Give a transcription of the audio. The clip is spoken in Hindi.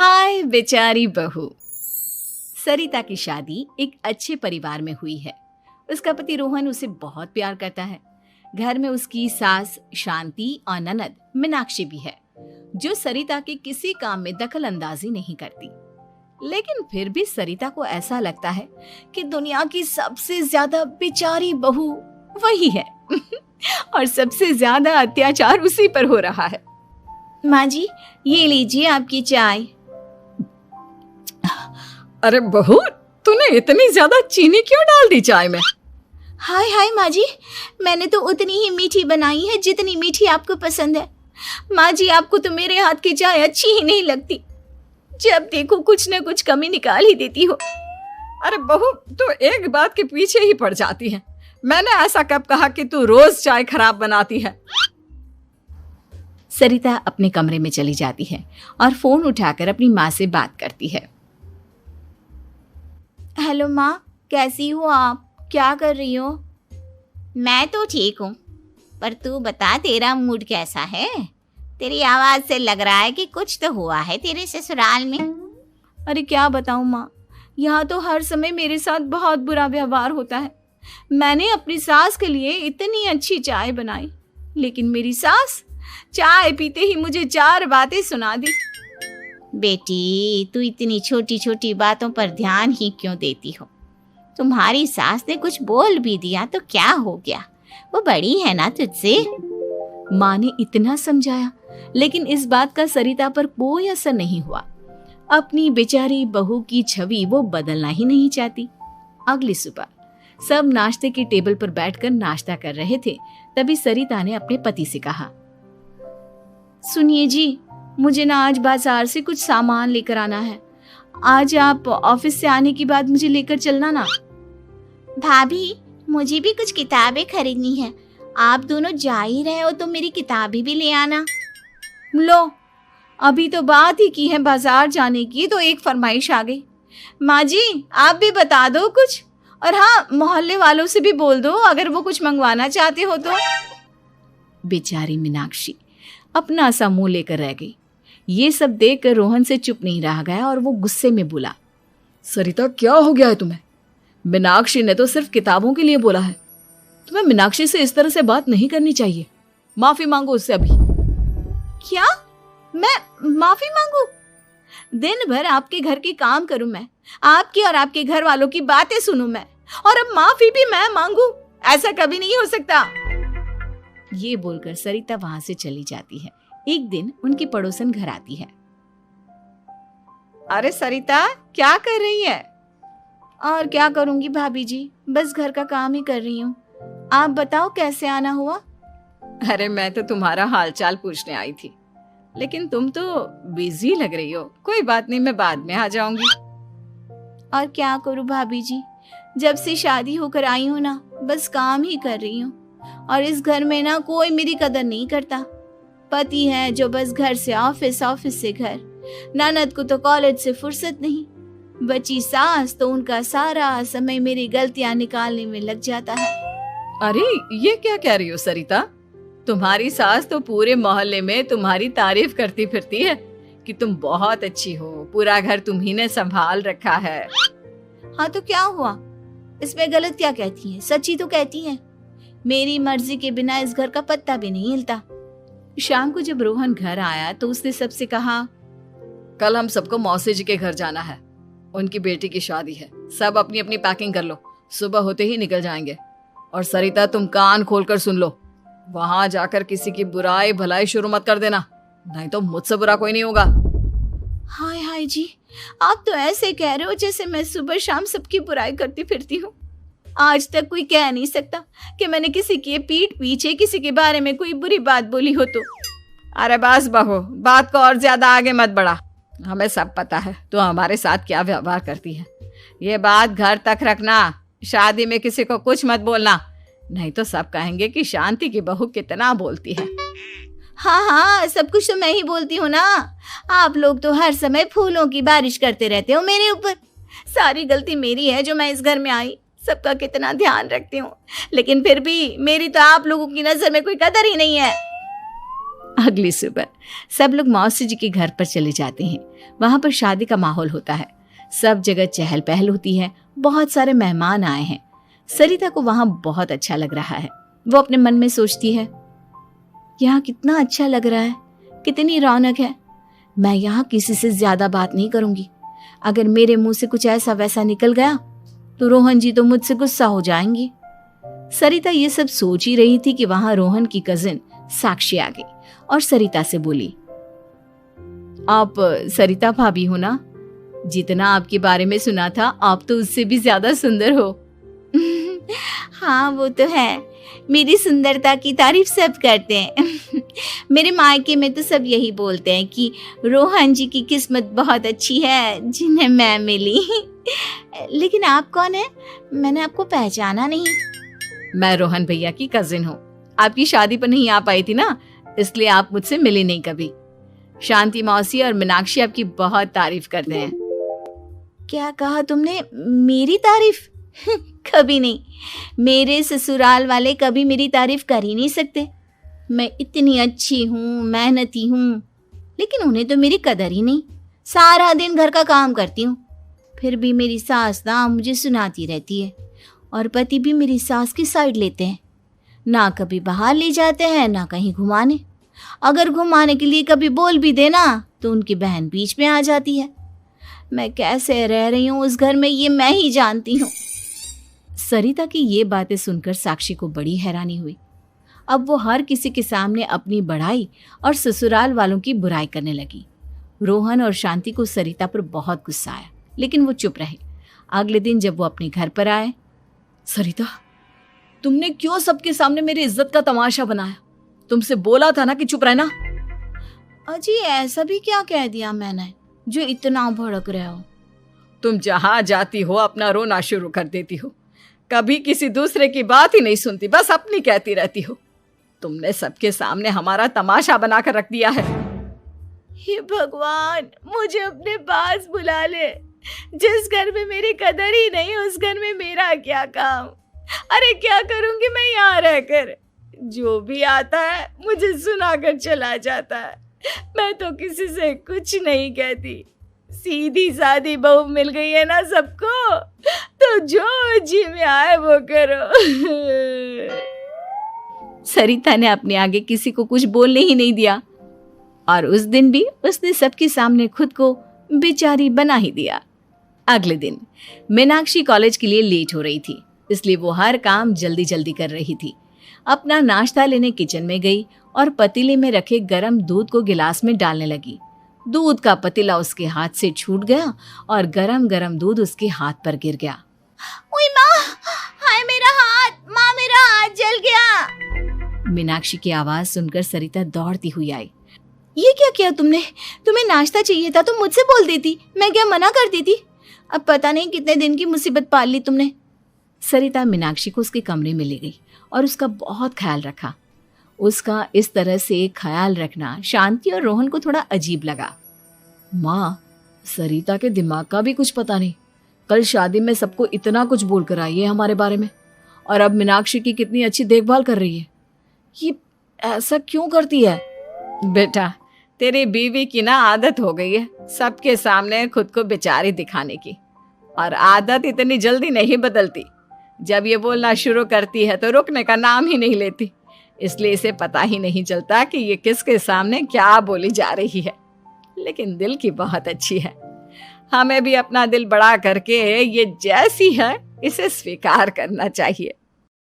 हाय बेचारी बहू। सरिता की शादी एक अच्छे परिवार में हुई है। उसका पति रोहन उसे बहुत प्यार करता है। घर में उसकी सास शांति और ननद मीनाक्षी भी है, जो सरिता के किसी काम में दखल अंदाजी नहीं करती। लेकिन फिर भी सरिता को ऐसा लगता है कि दुनिया की सबसे ज्यादा बेचारी बहू वही है और सबसे ज्यादा अत्याचार उसी पर हो रहा है। माँ जी, ये लीजिए आपकी चाय। अरे बहू, तूने इतनी ज्यादा चीनी क्यों डाल दी चाय में? हाय हाय माँ जी, मैंने तो उतनी ही मीठी बनाई है जितनी मीठी आपको पसंद है। माँ जी, आपको तो मेरे हाथ की चाय अच्छी ही नहीं लगती। जब देखो कुछ न कुछ कमी निकाल ही देती हो। अरे बहू, तू एक बात के पीछे ही पड़ जाती है। मैंने ऐसा कब कहा कि तू रोज चाय खराब बनाती है? सरिता अपने कमरे में चली जाती है और फोन उठाकर अपनी माँ से बात करती है। हेलो माँ, कैसी हो आप? क्या कर रही हो? मैं तो ठीक हूँ, पर तू बता, तेरा मूड कैसा है? तेरी आवाज से लग रहा है कि कुछ तो हुआ है तेरे ससुराल में। अरे क्या बताऊँ माँ, यहाँ तो हर समय मेरे साथ बहुत बुरा व्यवहार होता है। मैंने अपनी सास के लिए इतनी अच्छी चाय बनाई, लेकिन मेरी सास चाय पीते ही मुझे 4 बातें सुना दी। बेटी, तू इतनी छोटी छोटी बातों पर ध्यान ही क्यों देती हो? तुम्हारी सास ने कुछ बोल भी दिया तो क्या हो गया, वो बड़ी है ना तुझसे। माँ ने इतना समझाया, लेकिन इस बात का सरिता पर कोई असर नहीं हुआ। अपनी बेचारी बहू की छवि वो बदलना ही नहीं चाहती। अगली सुबह सब नाश्ते की टेबल पर बैठकर नाश्ता कर रहे थे, तभी सरिता ने अपने पति से कहा, सुनिए जी, मुझे ना आज बाजार से कुछ सामान लेकर आना है। आज आप ऑफिस से आने के बाद मुझे लेकर चलना ना। भाभी, मुझे भी कुछ किताबें खरीदनी है। आप दोनों जा ही रहे हो तो मेरी किताबें भी ले आना। लो, अभी तो बात ही की है बाजार जाने की, तो एक फरमाइश आ गई। माँ जी, आप भी बता दो कुछ, और हाँ, मोहल्ले वालों से भी बोल दो अगर वो कुछ मंगवाना चाहते हो तो। बेचारी मीनाक्षी अपना सा मुंह लेकर रह गई। ये सब देखकर रोहन से चुप नहीं रह गया और वो गुस्से में बोला, सरिता, क्या हो गया है तुम्हें? मीनाक्षी ने तो सिर्फ किताबों के लिए बोला है। तुम्हें मीनाक्षी से इस तरह से बात नहीं करनी चाहिए। माफी मांगो उससे अभी। क्या? मैं माफी मांगू? दिन भर आपके घर के काम करूं मैं, आपकी और आपके घर वालों की बातें सुनूं मैं, और अब माफी भी मैं मांगू? ऐसा कभी नहीं हो सकता। ये बोलकर सरिता वहां से चली जाती है। एक दिन उनकी पड़ोसन घर आती है। अरे सरिता, क्या कर रही है? और क्या करूंगी भाभी जी, बस घर का काम ही कर रही हूँ। आप बताओ कैसे आना हुआ? अरे मैं तो तुम्हारा हालचाल पूछने आई थी, लेकिन तुम तो बिजी लग रही हो। कोई बात नहीं, मैं बाद में आ जाऊंगी। और क्या करूं भाभी जी, जब से शादी होकर आई हूँ ना, बस काम ही कर रही हूँ। और इस घर में ना कोई मेरी कदर नहीं करता। पति है जो बस घर से ऑफिस, ऑफिस से घर। ननद को तो कॉलेज से फुर्सत नहीं। बची सास तो उनका सारा समय मेरी गलतियां निकालने में लग जाता है। अरे ये क्या कह रही हो सरिता? तुम्हारी सास तो पूरे मोहल्ले में तुम्हारी तारीफ करती फिरती है कि तुम बहुत अच्छी हो, पूरा घर तुम्ही ने संभाल रखा है। हाँ तो क्या हुआ, इसमें गलत क्या कहती है? सच्ची तो कहती है। मेरी मर्जी के बिना इस घर का पत्ता भी नहीं हिलता। शाम को जब रोहन घर आया तो उसने सबसे कहा, कल हम सबको मौसी जी के घर जाना है। उनकी बेटी की शादी है। सब अपनी अपनी पैकिंग कर लो, सुबह होते ही निकल जाएंगे। और सरिता, तुम कान खोलकर सुन लो, वहां जाकर किसी की बुराई भलाई शुरू मत कर देना, नहीं तो मुझसे बुरा कोई नहीं होगा। हाय हाय जी, आप तो ऐसे कह रहे हो जैसे मैं सुबह शाम सबकी बुराई करती फिरती हूँ। आज तक कोई कह नहीं सकता कि मैंने किसी की पीठ पीछे किसी के बारे में कोई बुरी बात बोली हो तो। अरे बस बहू, बात को और ज्यादा आगे मत बढ़ा। हमें सब पता है तो हमारे साथ क्या व्यवहार करती है। ये बात घर तक रखना, शादी में किसी को कुछ मत बोलना, नहीं तो सब कहेंगे कि शांति की बहू कितना बोलती है। हाँ हाँ, सब कुछ तो मैं ही बोलती हूँ ना। आप लोग तो हर समय फूलों की बारिश करते रहते हो मेरे ऊपर। सारी गलती मेरी है जो मैं इस घर में आई। सबका कितना ध्यान रखती हूँ, लेकिन फिर भी मेरी तो आप लोगों की नजर में कोई कदर ही नहीं है। अगली सुबह सब लोग मौसी जी के घर पर चले जाते हैं। वहां पर शादी का माहौल होता है, सब जगह चहल पहल होती है, बहुत सारे मेहमान आए हैं। सरिता को वहां बहुत अच्छा लग रहा है। वो अपने मन में सोचती है, यहाँ कितना अच्छा लग रहा है, कितनी रौनक है। मैं यहाँ किसी से ज्यादा बात नहीं करूंगी। अगर मेरे मुंह से कुछ ऐसा वैसा निकल गया तो रोहन जी तो मुझसे गुस्सा हो जाएंगी। सरिता ये सब सोच ही रही थी कि वहां रोहन की कजिन साक्षी आ गई और सरिता से बोली, आप सरिता भाभी हो ना? जितना आपके बारे में सुना था आप तो उससे भी ज्यादा सुंदर हो। हाँ वो तो है, मेरी सुंदरता की तारीफ सब करते हैं। मेरे मायके में तो सब यही बोलते हैं कि रोहन जी की किस्मत बहुत अच्छी है जिन्हें मैं मिली। लेकिन आप कौन है? मैंने आपको पहचाना नहीं। मैं रोहन भैया की कजिन हूँ। आपकी शादी पर नहीं आ पाई थी ना, इसलिए आप मुझसे मिले नहीं कभी। शांति मौसी और मीनाक्षी आपकी बहुत तारीफ करते हैं। क्या कहा तुमने? मेरी तारीफ? कभी नहीं। मेरे ससुराल वाले कभी मेरी तारीफ कर ही नहीं सकते। मैं इतनी अच्छी हूँ, मेहनती हूँ, लेकिन उन्हें तो मेरी कदर ही नहीं। सारा दिन घर का काम करती हूँ, फिर भी मेरी सास ना मुझे सुनाती रहती है और पति भी मेरी सास की साइड लेते हैं। ना कभी बाहर ले जाते हैं ना कहीं घुमाने। अगर घुमाने के लिए कभी बोल भी देना तो उनकी बहन बीच में आ जाती है। मैं कैसे रह रही हूँ उस घर में ये मैं ही जानती हूँ। सरिता की ये बातें सुनकर साक्षी को बड़ी हैरानी हुई। अब वो हर किसी के सामने अपनी बड़ाई और ससुराल वालों की बुराई करने लगी। रोहन और शांति को सरिता पर बहुत गुस्सा आया, लेकिन वो चुप रहे। अगले दिन जब वो अपने घर पर आए, सरिता, तुमने क्यों सबके सामने मेरी इज्जत का तमाशा बनाया? तुमसे बोला था ना कि चुप रहना। अजी ऐसा भी क्या कह दिया मैंने जो इतना भड़क रहे हो? तुम जहां जाती हो अपना रोना शुरू कर देती हो, कभी किसी दूसरे की बात ही नहीं सुनती, बस अपनी कहती रहती हो। तुमने सबके सामने हमारा तमाशा बनाकर रख दिया है। हे भगवान, मुझे अपने पास बुला ले। जिस घर में मेरी कदर ही नहीं उस घर में मेरा क्या काम? अरे क्या करूंगी मैं यहाँ रहकर? जो भी आता है मुझे सुनाकर चला जाता है। मैं तो किसी से कुछ नहीं कहती। सीधी सादी बहू मिल गई है ना सबको, तो जो जी में आए वो करो। सरिता ने अपने आगे किसी को कुछ बोलने ही नहीं दिया और उस दिन भी उसने सबके सामने खुद को बेचारी बना ही दिया। अगले दिन मीनाक्षी कॉलेज के लिए लेट हो रही थी, इसलिए वो हर काम जल्दी जल्दी कर रही थी। अपना नाश्ता लेने किचन में गई और पतीले में रखे गरम दूध को गिलास में डालने लगी। दूध का पतीला उसके हाथ से छूट गया और गरम गरम दूध उसके हाथ पर गिर गया। ओए माँ, हाय मेरा हाथ, माँ मेरा हाथ जल गया। मीनाक्षी की आवाज सुनकर सरिता दौड़ती हुई आई। ये क्या किया तुमने? तुम्हें नाश्ता चाहिए था तो मुझसे बोल देती, मैं क्या मना करती थी? अब पता नहीं कितने दिन की मुसीबत पाल ली तुमने। सरिता मीनाक्षी को उसके कमरे में ले गई और उसका बहुत ख्याल रखा। उसका इस तरह से ख्याल रखना शांति और रोहन को थोड़ा अजीब लगा। माँ, सरिता के दिमाग का भी कुछ पता नहीं। कल शादी में सबको इतना कुछ बोल कर आई है हमारे बारे में, और अब मीनाक्षी की कितनी अच्छी देखभाल कर रही है। ये ऐसा क्यों करती है? बेटा, तेरी बीवी की ना आदत हो गई है सबके सामने खुद को बेचारी दिखाने की, और आदत इतनी जल्दी नहीं बदलती। जब ये बोलना शुरू करती है तो रुकने का नाम ही नहीं लेती, इसलिए इसे पता ही नहीं चलता कि ये किसके सामने क्या बोली जा रही है। लेकिन दिल की बहुत अच्छी है। हमें भी अपना दिल बड़ा करके ये जैसी है इसे स्वीकार करना चाहिए।